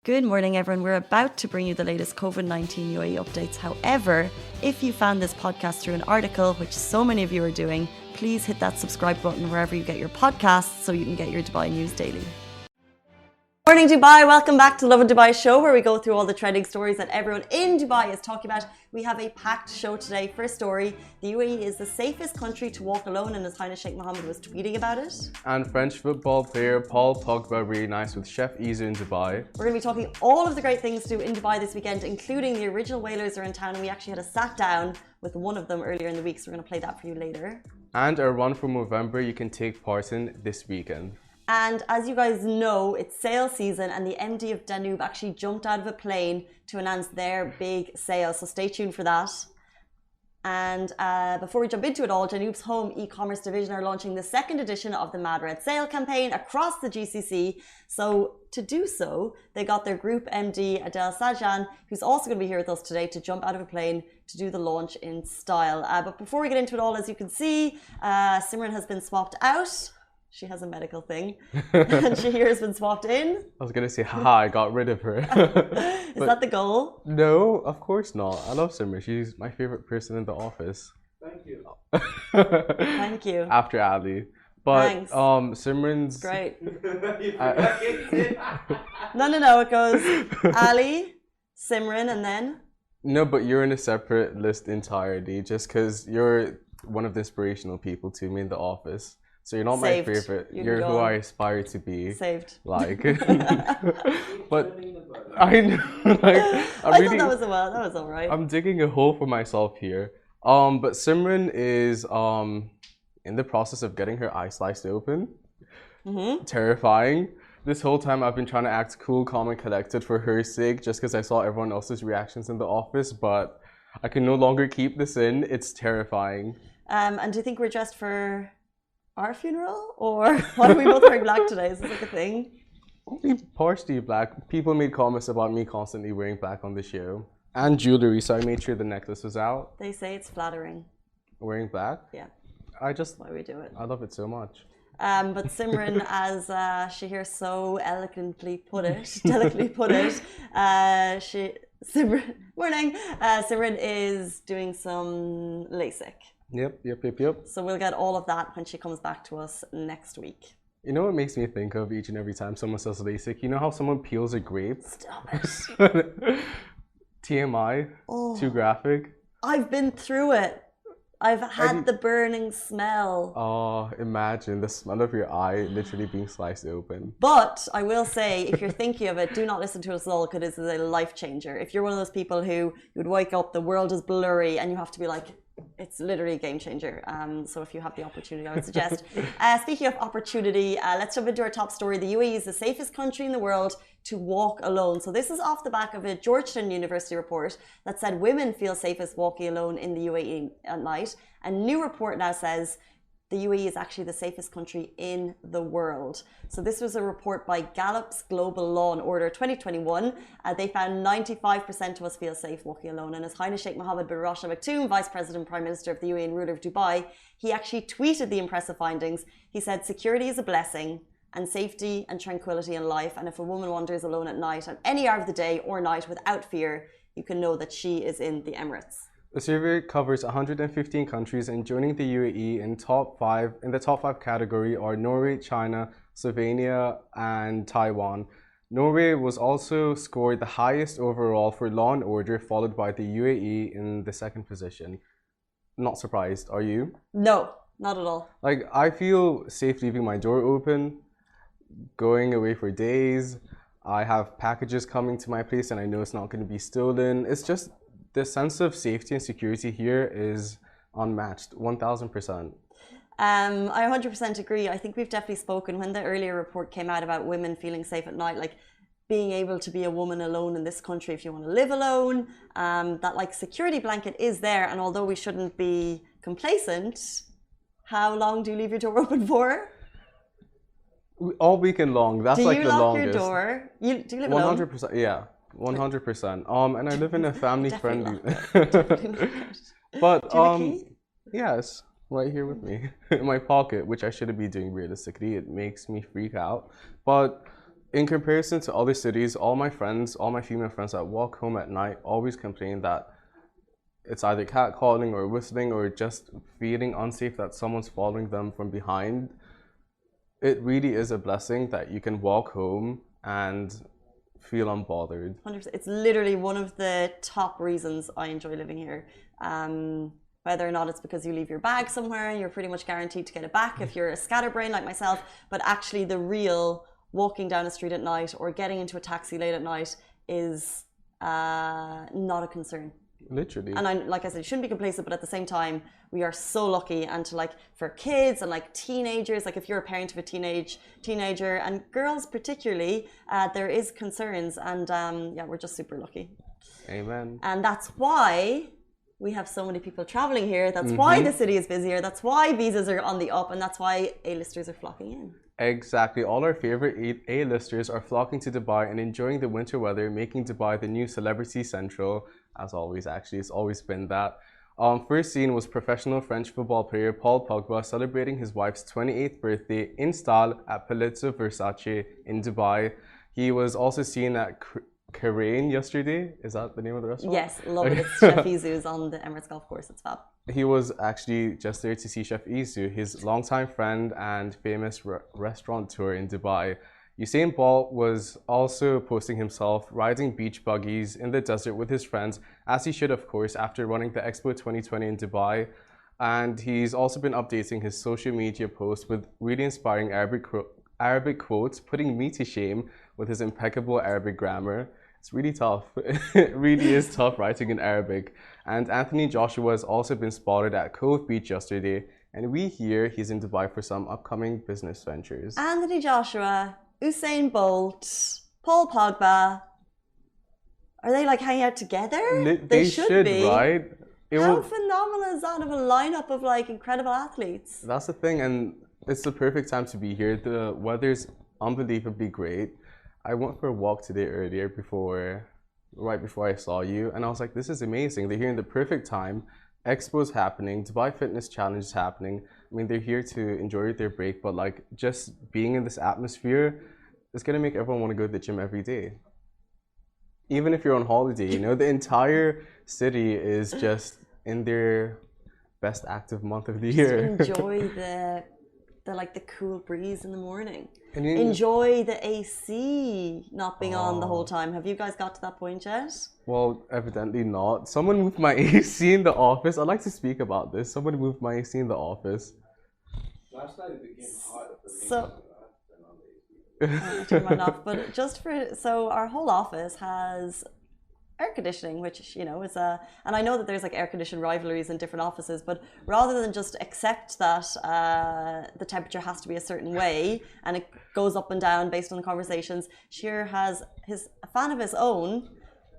Good morning, everyone. We're about to bring you the latest COVID-19 UAE updates. However, if you found this podcast through an article, which so many of you are doing, please hit that subscribe button wherever you get your podcasts so you can get your Dubai news daily. Morning, Dubai. Welcome back to Lovin Dubai show, where we go through all the trending stories that everyone in Dubai is talking about. We have a packed show today. First story, the UAE is the safest country to walk alone, and His Highness Sheikh Mohammed was tweeting about it. And French football player Paul Pogba reunites with Chef Izu in Dubai. We're going to be talking all of the great things to do in Dubai this weekend, including the original whalers are in town, and we actually had a sat down with one of them earlier in the week, so we're going to play that for you later. And a run for November you can take part in this weekend. And as you guys know, it's sale season, and the MD of Danube actually jumped out of a plane to announce their big sale. So stay tuned for that. And before we jump into it all, Danube's home e-commerce division are launching the second edition of the Mad Red Sale campaign across the GCC. So to do so, they got their group MD, Adel Sajan, who's also going to be here with us today, to jump out of a plane to do the launch in style. But before we get into it all, as you can see, Simran has been swapped out. She has a medical thing. And Shahir has been swapped in. I was going to say, haha, I got rid of her. Is that the goal? No, of course not. I love Simran. She's my favorite person in the office. Thank you. Thank you. After Ali. But Thanks. Simran's... Great. No, it goes Ali, Simran, and then? No, but you're in a separate list entirely just because you're one of the inspirational people to me in the office. So you're not Saved. my favorite. You You're can who go I on. aspire to be. Saved. Like, but I know. Like, I thought that was all right. I'm digging a hole for myself here. But Simran is in the process of getting her eye sliced open. Terrifying. This whole time I've been trying to act cool, calm, and collected for her sake, just because I saw everyone else's reactions in the office. But I can no longer keep this in. It's terrifying. And do you think we're dressed for our funeral, or why are we both wearing black today? Is this like a thing? Only partially black. People made comments about me constantly wearing black on the show. And jewelry, so I made sure the necklace was out. They say it's flattering. Wearing black? Yeah, I just, why we do it. I love it so much. But Simran, as Shahir so delicately put it, Simran, morning. Simran is doing some LASIK. Yep. So we'll get all of that when she comes back to us next week. You know what makes me think of each and every time someone says LASIK? You know how someone peels a grape? Stop it. TMI? Oh. Too graphic? I've been through it. I've had the burning smell. Oh, imagine the smell of your eye literally being sliced open. But I will say, if you're thinking of it, do not listen to us all, because this is a life changer. If you're one of those people who you would wake up, the world is blurry, and you have to be like, it's literally a game changer. So if you have the opportunity, I would suggest. Speaking of opportunity, let's jump into our top story. The UAE is the safest country in the world to walk alone. So this is off the back of a Georgetown University report that said women feel safest walking alone in the UAE at night. A new report now says the UAE is actually the safest country in the world. So this was a report by Gallup's Global Law and Order 2021. They found 95% of us feel safe walking alone. And His Highness Sheikh Mohammed bin Rashid Al Maktoum, Vice President, Prime Minister of the UAE and ruler of Dubai, he actually tweeted the impressive findings. He said, security is a blessing, and safety and tranquility in life. And if a woman wanders alone at night, at any hour of the day or night, without fear, you can know that she is in the Emirates. The survey covers 115 countries, and joining the UAE in the top five category are Norway, China, Slovenia, and Taiwan. Norway was also scored the highest overall for law and order, followed by the UAE in the second position. Not surprised, are you? No, not at all. Like, I feel safe leaving my door open, going away for days. I have packages coming to my place and I know it's not going to be stolen. It's just the sense of safety and security here is unmatched, 1000%. I 100% agree. I think we've definitely spoken when the earlier report came out about women feeling safe at night, like being able to be a woman alone in this country if you want to live alone, that like security blanket is there. And although we shouldn't be complacent, how long do you leave your door open for? All weekend long. That's like the longest. Do you lock your door? Do you live alone? 100%. Yeah, 100%. And I live in a family-friendly. But do you have a key? yes, right here with me in my pocket, which I shouldn't be doing realistically. It makes me freak out. But in comparison to other cities, all my female friends that walk home at night always complain that it's either catcalling or whistling or just feeling unsafe that someone's following them from behind. It really is a blessing that you can walk home and feel unbothered. 100%. It's literally one of the top reasons I enjoy living here. Whether or not it's because you leave your bag somewhere and you're pretty much guaranteed to get it back if you're a scatterbrain like myself, but actually the real walking down a street at night or getting into a taxi late at night is not a concern. Literally. And like I said, you shouldn't be complacent, but at the same time, we are so lucky. And to like for kids and like teenagers, like if you're a parent of a teenager and girls particularly, there is concerns, and yeah, we're just super lucky. Amen. And that's why we have so many people traveling here. That's why the city is busier. That's why visas are on the up, and that's why A-listers are flocking in. Exactly. All our favorite A-listers are flocking to Dubai and enjoying the winter weather, making Dubai the new celebrity central. As always, actually, it's always been that. First seen was professional French football player Paul Pogba celebrating his wife's 28th birthday in style at Palazzo Versace in Dubai. He was also seen at Karain yesterday. Is that the name of the restaurant? Yes, love it. It's Chef Izu's on the Emirates Golf Course. It's fab. He was actually just there to see Chef Izu, his longtime friend and famous restaurateur in Dubai. Usain Bolt was also posting himself riding beach buggies in the desert with his friends, as he should, of course, after running the Expo 2020 in Dubai. And he's also been updating his social media posts with really inspiring Arabic quotes, putting me to shame with his impeccable Arabic grammar. It's really tough. It really is tough writing in Arabic. And Anthony Joshua has also been spotted at Cove Beach yesterday, and we hear he's in Dubai for some upcoming business ventures. Anthony Joshua, Usain Bolt, Paul Pogba, are they like hanging out together? They should be, right? How phenomenal is that of a lineup of like incredible athletes? That's the thing, and it's the perfect time to be here. The weather's unbelievably great. I went for a walk today earlier right before I saw you, and I was like, this is amazing. They're here in the perfect time. Expo's happening, Dubai Fitness Challenge is happening. I mean, they're here to enjoy their break, but like just being in this atmosphere is gonna make everyone want to go to the gym every day. Even if you're on holiday, you know, the entire city is just in their best active month of the year. Just enjoy the cool breeze in the morning. And enjoy the AC not being on the whole time. Have you guys got to that point yet? Well, evidently not. Someone moved my AC in the office. I'd like to speak about this. Someone moved my AC in the office. Last night it became hot. So I turned mine off, but so our whole office has air conditioning, which, you know, is and I know that there's like air conditioned rivalries in different offices, but rather than just accept that the temperature has to be a certain way and it goes up and down based on the conversations, Sheer has a fan of his own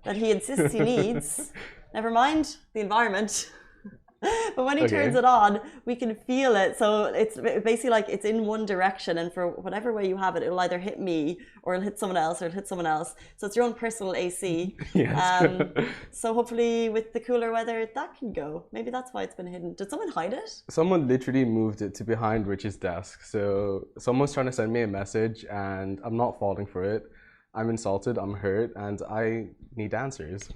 that he insists he needs. Never mind the environment. But when he turns it on, we can feel it. So it's basically like it's in one direction, and for whatever way you have it, it'll either hit me or it'll hit someone else or it'll hit someone else. So it's your own personal AC. Yes. So hopefully with the cooler weather, that can go. Maybe that's why it's been hidden. Did someone hide it? Someone literally moved it to behind Rich's desk. So someone's trying to send me a message and I'm not falling for it. I'm insulted, I'm hurt, and I need answers.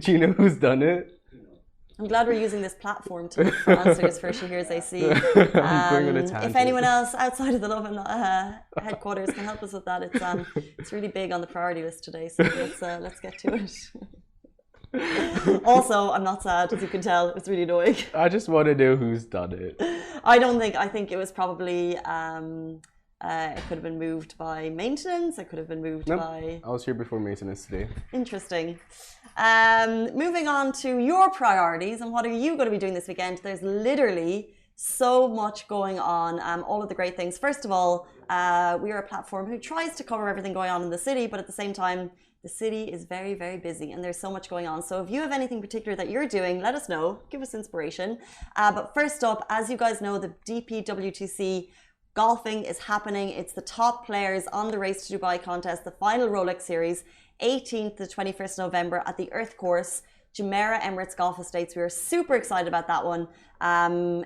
Do you know who's done it? I'm glad we're using this platform to look for answers for Shahir's AC. I'm going on a tangent. If anyone else outside of the Lovin headquarters can help us with that, it's really big on the priority list today. So let's get to it. Also, I'm not sad, as you can tell. It's really annoying. I just want to know who's done it. I think it was probably it could have been moved by maintenance. It could have been moved by. I was here before maintenance today. Interesting. Moving on to your priorities and what are you going to be doing this weekend? There's literally so much going on, all of the great things. First of all, we are a platform who tries to cover everything going on in the city, but at the same time, the city is very, very busy and there's so much going on. So if you have anything particular that you're doing, let us know, give us inspiration. But first up, as you guys know, the DPWTC golfing is happening. It's the top players on the Race to Dubai contest, the final Rolex Series, 18th to 21st November at the Earth Course, Jumeirah Emirates Golf Estates. We are super excited about that one.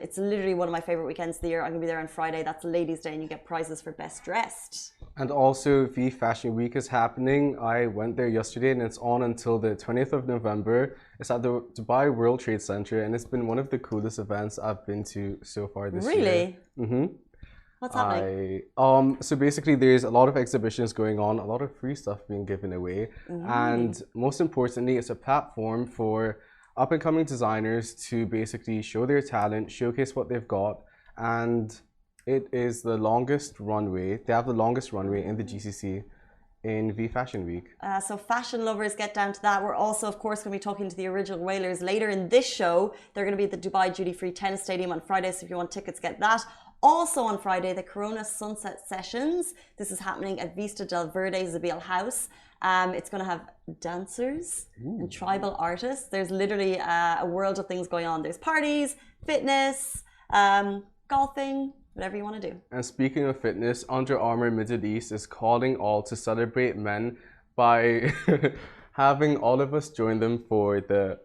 It's literally one of my favorite weekends of the year. I'm going to be there on Friday. That's Ladies' Day and you get prizes for best dressed. And also, V Fashion Week is happening. I went there yesterday and it's on until the 20th of November. It's at the Dubai World Trade Center and it's been one of the coolest events I've been to so far this year. Really? Mm-hmm. What's happening? So basically there's a lot of exhibitions going on, a lot of free stuff being given away. And most importantly, it's a platform for up and coming designers to basically show their talent, showcase what they've got. And it is the longest runway. They have the longest runway in the GCC in V Fashion Week. So fashion lovers, get down to that. We're also, of course, going to be talking to the original Whalers later in this show. They're going to be at the Dubai Duty Free Tennis Stadium on Friday, so if you want tickets, get that. Also on Friday, the Corona Sunset Sessions. This is happening at Vista del Verde Zabeel House. It's going to have dancers and tribal artists. There's literally a world of things going on. There's parties, fitness, golfing, whatever you want to do. And speaking of fitness, Under Armour Middle East is calling all to celebrate men by having all of us join them for the...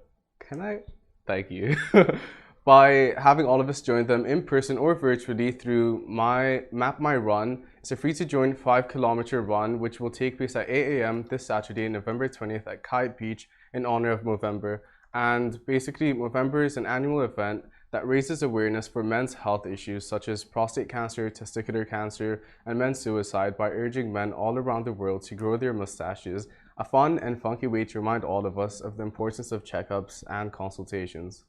Thank you. By having all of us join them in person or virtually through Map My Run. It's a free to join 5-kilometer run, which will take place at 8 a.m. this Saturday, November 20th at Kite Beach in honor of Movember. And basically, Movember is an annual event that raises awareness for men's health issues such as prostate cancer, testicular cancer, and men's suicide by urging men all around the world to grow their mustaches, a fun and funky way to remind all of us of the importance of checkups and consultations.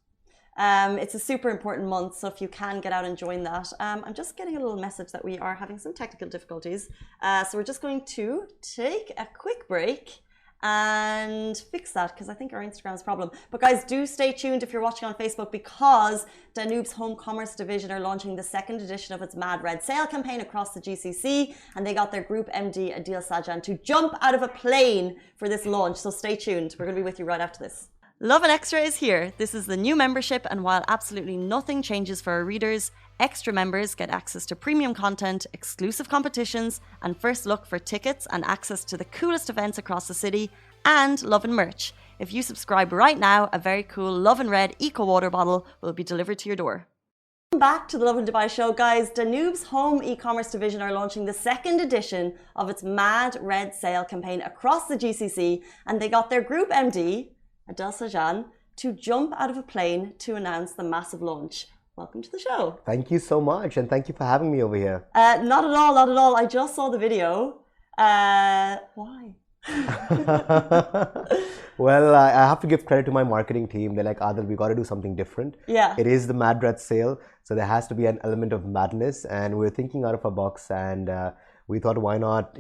It's a super important month, so if you can get out and join that. I'm just getting a little message that we are having some technical difficulties. So we're just going to take a quick break and fix that because I think our Instagram's problem. But guys, do stay tuned if you're watching on Facebook because Danube's home commerce division are launching the second edition of its Mad Red Sale campaign across the GCC, and they got their group MD Adil Sajan to jump out of a plane for this launch. So stay tuned. We're going to be with you right after this. Lovin Extra is here. This is the new membership, and while absolutely nothing changes for our readers, extra members get access to premium content, exclusive competitions, and first look for tickets and access to the coolest events across the city, and Lovin merch. If you subscribe right now, a very cool Lovin Red Eco Water bottle will be delivered to your door. Welcome back to the Lovin Dubai show, guys. Danube's home e-commerce division are launching the second edition of its Mad Red Sale campaign across the GCC, and they got their group MD, Adel Sajan, to jump out of a plane to announce the massive launch. Welcome to the show. Thank you so much, and thank you for having me over here. Not at all, not at all. I just saw the video. Why? Well, I have to give credit to my marketing team. They're like, Adil, we got to do something different. Yeah. It is the Mad Red Sale, so there has to be an element of madness, and we're thinking out of our box, and we thought, why not,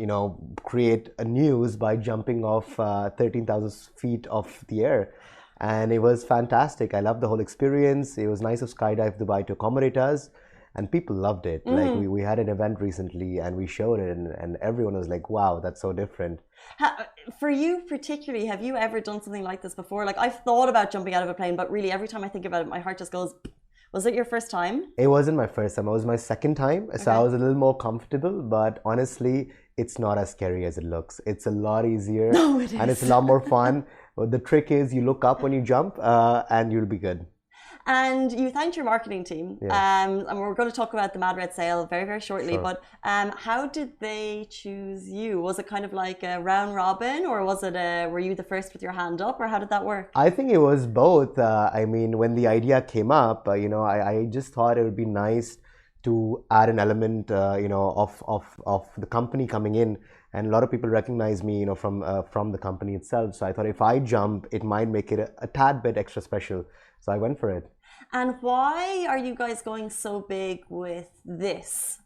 create a news by jumping off 13,000 feet off the air. And it was fantastic. I loved the whole experience. It was nice of Skydive Dubai to accommodate us. And people loved it. Like we had an event recently and we showed it and everyone was like, wow, that's so different. For you particularly, have you ever done something like this before? Like I've thought about jumping out of a plane, but really every time I think about it, my heart just goes, was it your first time? It wasn't my first time. It was my second time. So I was a little more comfortable, but honestly, it's not as scary as it looks. It's a lot easier and it's a lot more fun. But the trick is you look up when you jump and you'll be good. And you thanked your marketing team. Yeah. And we're going to talk about the Mad Red Sale very, very shortly. Sure. But how did they choose you? Was it kind of like a round robin, or was it were you the first with your hand up, or how did that work? I think it was both. I mean, when the idea came up, I just thought it would be nice to add an element, of the company coming in. And a lot of people recognize me, from the company itself. So I thought if I jump, it might make it a tad bit extra special. So I went for it. And why are you guys going so big with this?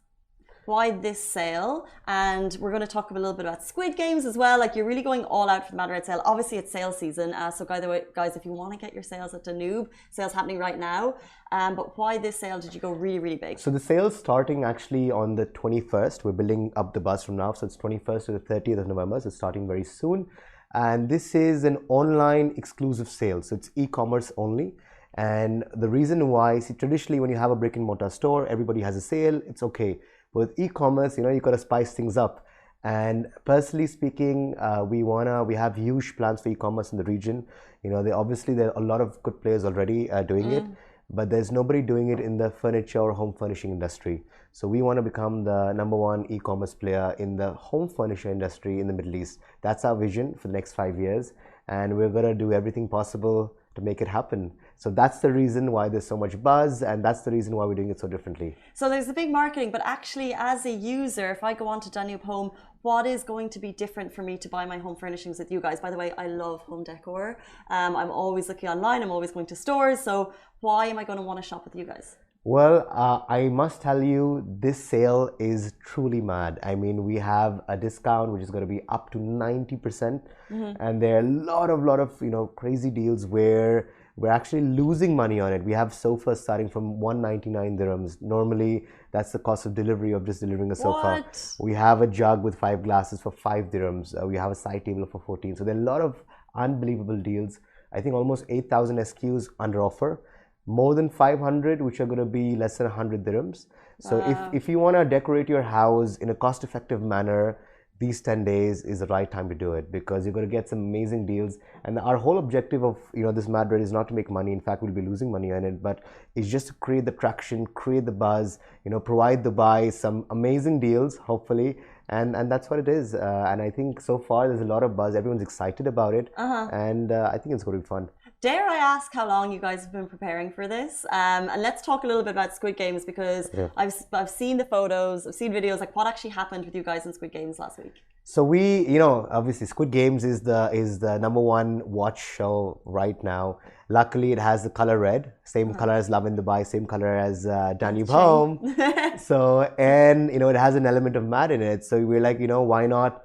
Why this sale? And we're going to talk a little bit about Squid Games as well. Like you're really going all out for the Mad Red Sale. Obviously it's sale season. So by the way, guys, if you want to get your sales at Danube, sales happening right now. But why this sale did you go really, really big? So the sale's starting actually on the 21st. We're building up the buzz from now. So it's 21st to the 30th of November. So it's starting very soon. And this is an online exclusive sale. So it's e-commerce only. And the reason why, see, traditionally when you have a brick and mortar store, everybody has a sale, it's okay. But with e-commerce, you got to spice things up. And personally speaking, we have huge plans for e-commerce in the region. There are a lot of good players already doing it, but there's nobody doing it in the furniture or home furnishing industry. So we want to become the number one e-commerce player in the home furniture industry in the Middle East. That's our vision for the next 5 years, and we're going to do everything possible to make it happen. So that's the reason why there's so much buzz, and that's the reason why we're doing it so differently. So there's a big marketing, but actually as a user, if I go on to Danube Home, what is going to be different for me to buy my home furnishings with you guys? By the way, I love home decor. I'm always looking online, I'm always going to stores. So why am I going to want to shop with you guys? Well, I must tell you, this sale is truly mad. I mean, we have a discount which is going to be up to 90%, and there are a lot of crazy deals where we're actually losing money on it. We have sofas starting from 199 dirhams. Normally, that's the cost of delivery of just delivering a sofa. What? We have a jug with 5 glasses for 5 dirhams. We have a side table for 14. So there are a lot of unbelievable deals. I think almost 8,000 SKUs under offer. More than 500, which are going to be less than 100 dirhams. So if you want to decorate your house in a cost-effective manner, these 10 days is the right time to do it, because you're going to get some amazing deals. And our whole objective of this Madrid is not to make money. In fact, we'll be losing money on it, but it's just to create the traction, create the buzz, provide Dubai some amazing deals, hopefully. And that's what it is. And I think so far there's a lot of buzz. Everyone's excited about it. And I think it's going to be fun. Dare I ask how long you guys have been preparing for this? And let's talk a little bit about Squid Games, because I've seen the photos, I've seen videos, like what actually happened with you guys in Squid Games last week. So we, obviously Squid Games is the number one watch show right now. Luckily, it has the color red, same color as Lovin Dubai, same color as Danube Home. So, and it has an element of mad in it. So we're like, why not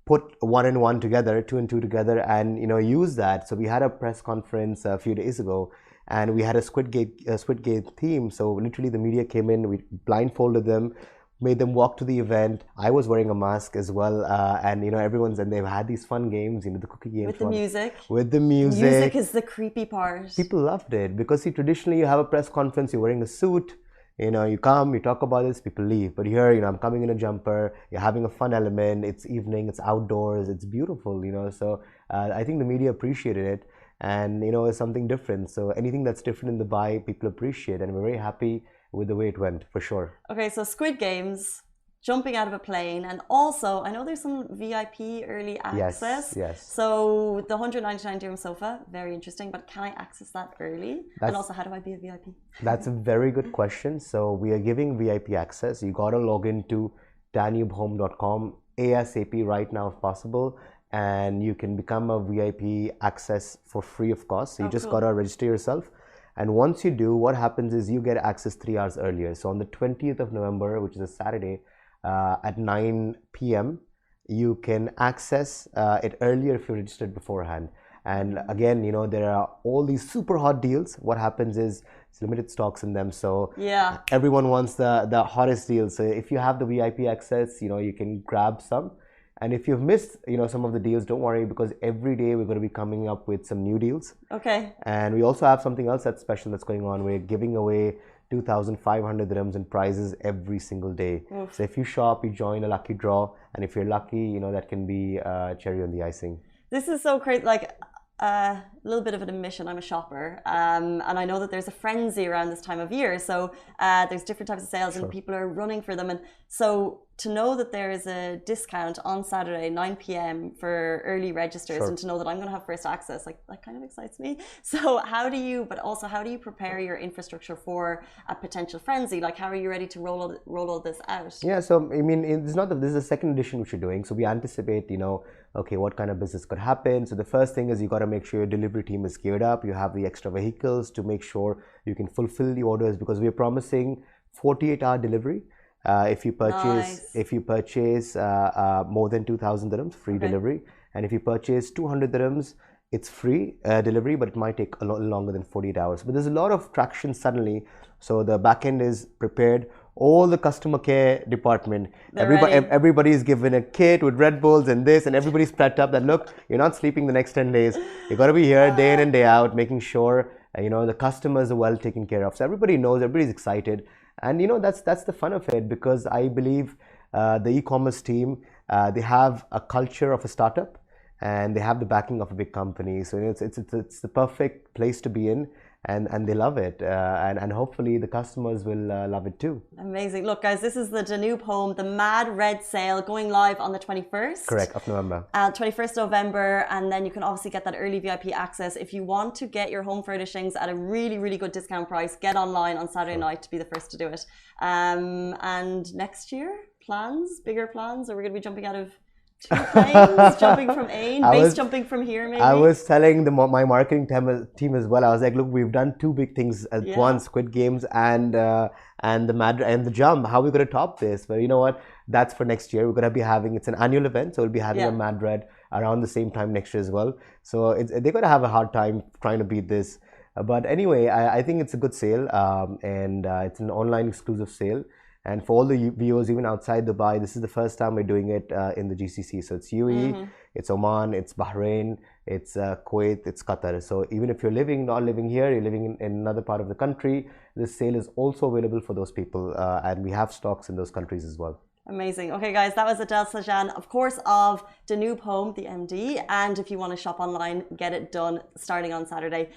put 1 and 1 together, 2 and 2 together, and use that. So we had a press conference a few days ago, and we had a Squid Game theme. So literally the media came in, we blindfolded them, made them walk to the event. I was wearing a mask as well, and and they've had these fun games, the cookie games with the music. With the music. Music is the creepy part. People loved it, because see, traditionally you have a press conference, you're wearing a suit. You come, you talk about this, people leave. But here, I'm coming in a jumper, you're having a fun element, it's evening, it's outdoors, it's beautiful, So I think the media appreciated it, and, it's something different. So anything that's different in Dubai, people appreciate, and we're very happy with the way it went, for sure. Okay, so Squid Games, jumping out of a plane, and also I know there's some VIP early access. Yes. So the 199 dirham sofa, very interesting, but can I access that early? And also, how do I be a VIP? That's a very good question. So we are giving VIP access. You got to log into danubehome.com ASAP right now if possible, and you can become a VIP access for free of cost. So you just got to register yourself. And once you do, what happens is you get access 3 hours earlier. So on the 20th of November, which is a Saturday, at 9 p.m. you can access it earlier if you registered beforehand. And again, there are all these super hot deals. What happens is it's limited stocks in them, so everyone wants the hottest deals. So if you have the VIP access, you can grab some. And if you've missed some of the deals, don't worry, because every day we're going to be coming up with some new deals. Okay. And we also have something else that's special that's going on. We're giving away 2,500 dirhams in prizes every single day. So if you shop, you join a lucky draw, and if you're lucky, that can be cherry on the icing. This is so crazy. Like a little bit of an admission, I'm a shopper, and I know that there's a frenzy around this time of year. So there's different types of sales, and people are running for them. And so to know that there is a discount on Saturday 9 p.m. for early registers, and to know that I'm going to have first access, like that kind of excites me. So how do you prepare your infrastructure for a potential frenzy? Like, how are you ready to roll all this out? Yeah, so I mean, it's not that this is the second edition which you're doing. So we anticipate, okay, what kind of business could happen. So the first thing is you got to make sure your delivery team is geared up. You have the extra vehicles to make sure you can fulfill the orders, because we're promising 48-hour delivery. If you purchase more than 2,000 dirhams, free delivery. And if you purchase 200 dirhams, it's free delivery, but it might take a lot longer than 48 hours. But there's a lot of traction suddenly. So the backend is prepared. All the customer care department, everybody is given a kit with Red Bulls and this, and everybody's prepped up that, look, you're not sleeping the next 10 days. You got to be here day in and day out, making sure the customers are well taken care of. So everybody knows, everybody's excited. And that's the fun of it, because I believe the e-commerce team, they have a culture of a startup, and they have the backing of a big company. So it's the perfect place to be in. and they love it, and hopefully the customers will love it too. Amazing. Look, guys, this is the Danube home, the Mad Red Sale, going live on the 21st. Correct, of November. 21st November, and then you can obviously get that early VIP access. If you want to get your home furnishings at a really, really good discount price, get online on Saturday night to be the first to do it. And next year, bigger plans? Are we going to be jumping out of two planes, jumping from base jumping from here, maybe? I was telling my marketing team as well. I was like, look, we've done two big things at once: Squid Games and the jump. How are we going to top this? But you know what? That's for next year. We're going to be having, it's an annual event, so we'll be having a Mad Red around the same time next year as well. So they're going to have a hard time trying to beat this. But anyway, I think it's a good sale, and it's an online exclusive sale. And for all the viewers, even outside Dubai, this is the first time we're doing it in the GCC. So it's UAE, it's Oman, it's Bahrain, it's Kuwait, it's Qatar. So even if you're not living here, you're living in another part of the country, this sale is also available for those people. And we have stocks in those countries as well. Amazing. Okay, guys, that was Adel Sajan, of course, of Danube Home, the MD. And if you want to shop online, get it done starting on Saturday.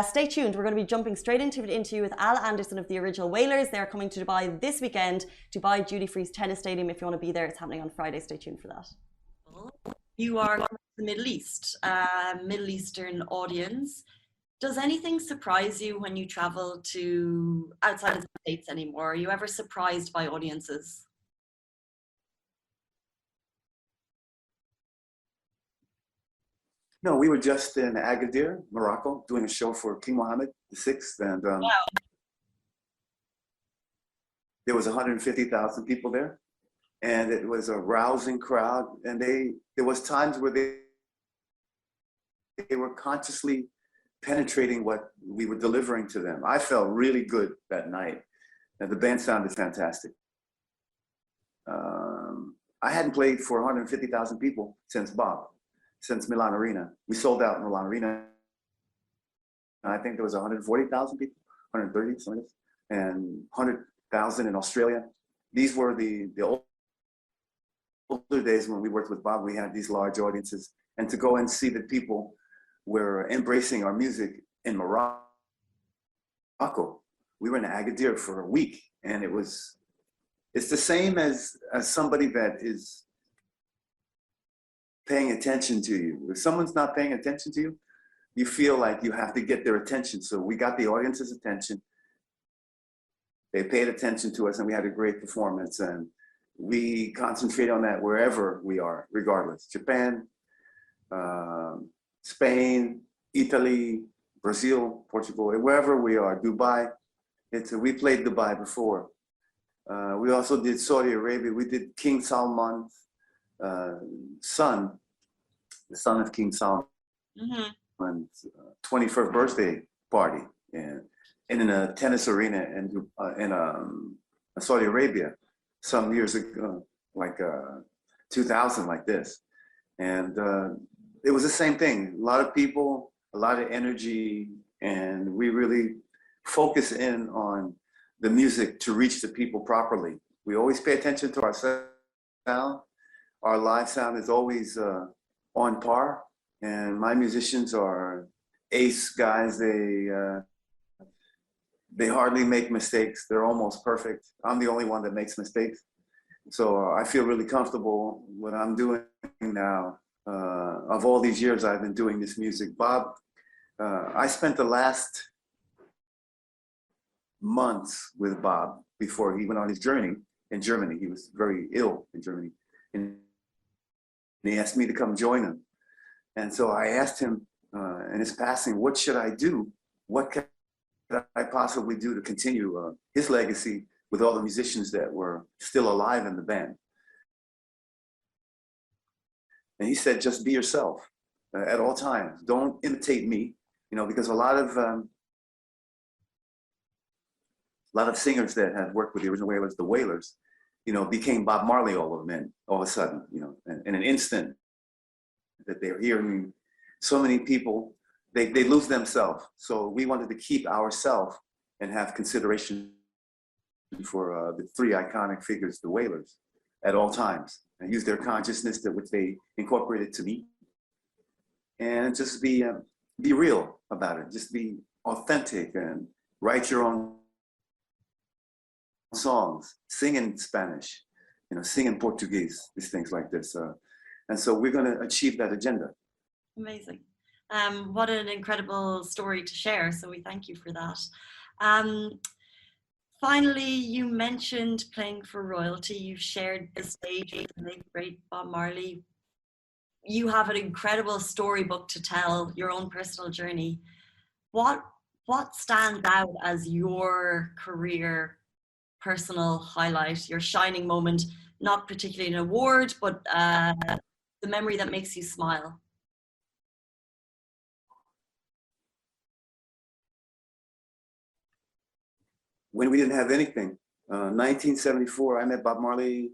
Stay tuned. We're going to be jumping straight into an interview with Al Anderson of the Original Whalers. They're coming to Dubai this weekend. Dubai Duty Free's tennis stadium. If you want to be there, it's happening on Friday. Stay tuned for that. You are from the Middle East, Middle Eastern audience. Does anything surprise you when you travel to outside of the States anymore? Are you ever surprised by audiences? No, we were just in Agadir, Morocco, doing a show for King Mohammed VI, and there was 150,000 people there, and it was a rousing crowd. And there was times where they were consciously penetrating what we were delivering to them. I felt really good that night, and the band sounded fantastic. I hadn't played for 150,000 people since Milan Arena. We sold out in Milan Arena. And I think there was 140,000 people, 130, something like this, and 100,000 in Australia. These were the older days when we worked with Bob. We had these large audiences, and to go and see that people were embracing our music in Morocco. We were in Agadir for a week, and it's the same as somebody that is paying attention to you. If someone's not paying attention to you, you feel like you have to get their attention. So we got the audience's attention. They paid attention to us, and we had a great performance. And we concentrate on that wherever we are, regardless. Japan, Spain, Italy, Brazil, Portugal, wherever we are, Dubai. We played Dubai before. We also did Saudi Arabia. We did King Salman's the son of King Salman's 21st birthday party, and in a tennis arena in Saudi Arabia some years ago, like 2000, like this. And it was the same thing. A lot of people, a lot of energy, and we really focus in on the music to reach the people properly. We always pay attention to our sound. Our live sound is always on par, and my musicians are ace guys. They hardly make mistakes. They're almost perfect. I'm the only one that makes mistakes. So I feel really comfortable what I'm doing now. Of all these years I've been doing this music, Bob, I spent the last months with Bob before he went on his journey in Germany. He was very ill in Germany, and he asked me to come join him. And so I asked him in his passing, what should I do? What can I possibly do to continue his legacy with all the musicians that were still alive in the band? And he said, just be yourself at all times. Don't imitate me, because a lot of singers that had worked with the Original Whalers, the Whalers, became Bob Marley all of a sudden, in an instant that they're hearing so many people, they lose themselves. So we wanted to keep ourselves and have consideration for the three iconic figures, the Whalers, at all times, and use their consciousness which they incorporated to me, and just be real about it. Just be authentic and write your own songs, sing in Spanish, sing in Portuguese, these things like this. And so we're going to achieve that agenda. Amazing. What an incredible story to share. So we thank you for that. Finally, you mentioned playing for royalty. You've shared the stage with the late great Bob Marley. You have an incredible storybook to tell, your own personal journey. What stands out as your career personal highlight, your shining moment, not particularly an award, but the memory that makes you smile? When we didn't have anything, 1974, I met Bob Marley.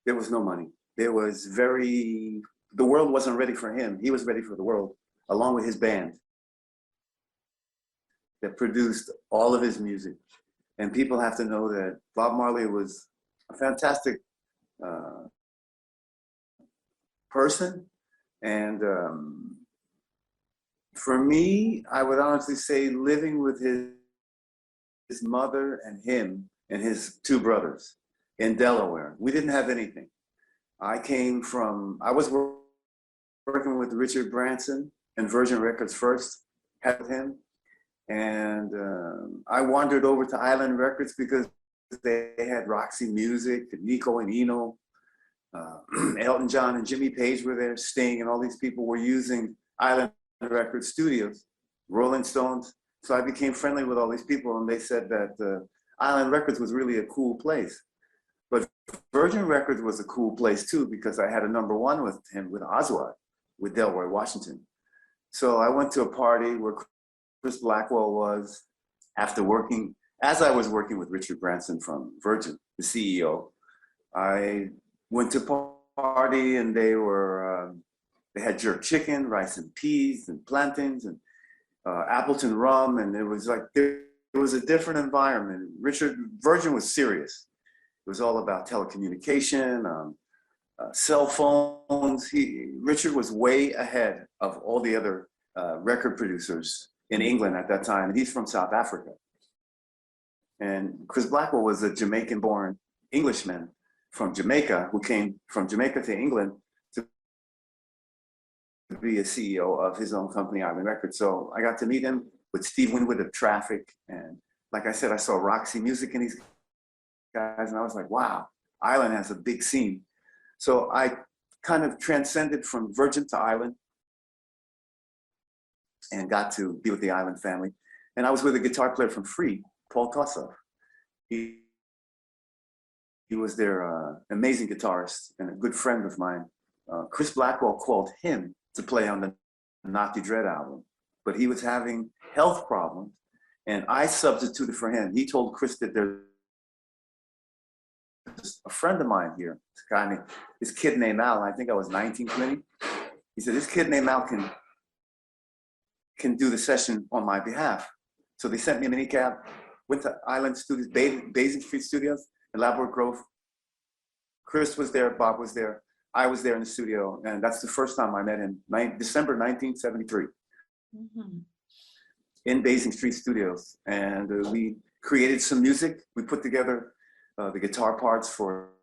There was no money. The world wasn't ready for him. He was ready for the world, along with his band that produced all of his music. And people have to know that Bob Marley was a fantastic person. And for me, I would honestly say living with his mother and him and his two brothers in Delaware. We didn't have anything. I was working with Richard Branson and Virgin Records first, had him. And I wandered over to Island Records because they had Roxy Music, Nico and Eno, Elton John and Jimmy Page were there, Sting, and all these people were using Island Records studios, Rolling Stones. So I became friendly with all these people, and they said that Island Records was really a cool place. But Virgin Records was a cool place too, because I had a #1 with him, with Oswald, with Delroy Washington. So I went to a party where Chris Blackwell was, as I was working with Richard Branson from Virgin, the CEO. I went to a party and they had jerk chicken, rice and peas and plantains and Appleton rum. And it was like, there was a different environment. Virgin was serious. It was all about telecommunication, cell phones. Richard was way ahead of all the other record producers in England at that time. And he's from South Africa. And Chris Blackwell was a Jamaican-born Englishman from Jamaica who came from Jamaica to England to be a CEO of his own company, Island Records. So I got to meet him with Steve Winwood of Traffic. And like I said, I saw Roxy Music in these guys, and I was like, wow, Island has a big scene. So I kind of transcended from Virgin to Island and got to be with the Island family. And I was with a guitar player from Free, Paul Kossoff. He was their amazing guitarist and a good friend of mine. Chris Blackwell called him to play on the Naughty Dread album, but he was having health problems, and I substituted for him. He told Chris that there's a friend of mine here, this kid named Al, I think I was 19, 20. He said, this kid named Al can do the session on my behalf. So they sent me a minicab, went to Island Studios, Basing Street Studios in Labrador Grove. Chris was there, Bob was there, I was there in the studio, and that's the first time I met him, December 1973, in Basing Street Studios. And we created some music. We put together the guitar parts for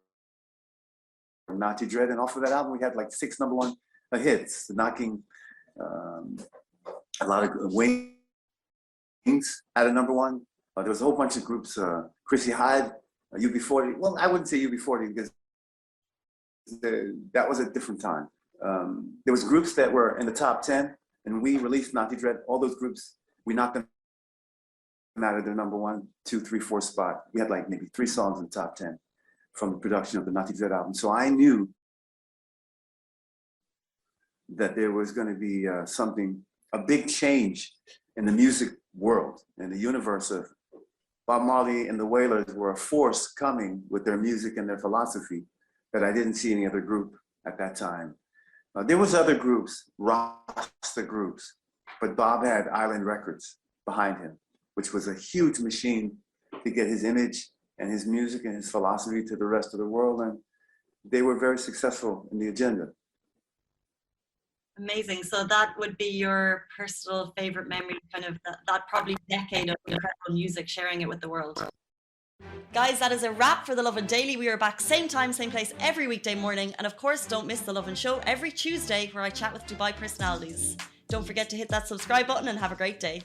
Naughty Dread, and off of that album we had like 6 #1 hits, knocking a lot of Wings at a #1. There was a whole bunch of groups, Chrissy Hyde, UB40. Well, I wouldn't say UB40 because that was a different time. There was groups that were in the top 10, and we released Naughty Dread. All those groups, we knocked them out of their #1, 2, 3, 4 spot. We had like maybe 3 songs in the top 10 from the production of the Naughty Dread album. So I knew that there was going to be a big change in the music world, in the universe of Bob Marley and the Wailers were a force coming with their music and their philosophy that I didn't see any other group at that time. There was other groups, Rasta groups, but Bob had Island Records behind him, which was a huge machine to get his image and his music and his philosophy to the rest of the world. And they were very successful in the agenda. Amazing. So that would be your personal favorite memory, kind of that probably decade of incredible music, sharing it with the world. Guys, that is a wrap for the Lovin Daily. We are back same time, same place every weekday morning. And of course, don't miss the Lovin Show every Tuesday where I chat with Dubai personalities. Don't forget to hit that subscribe button and have a great day.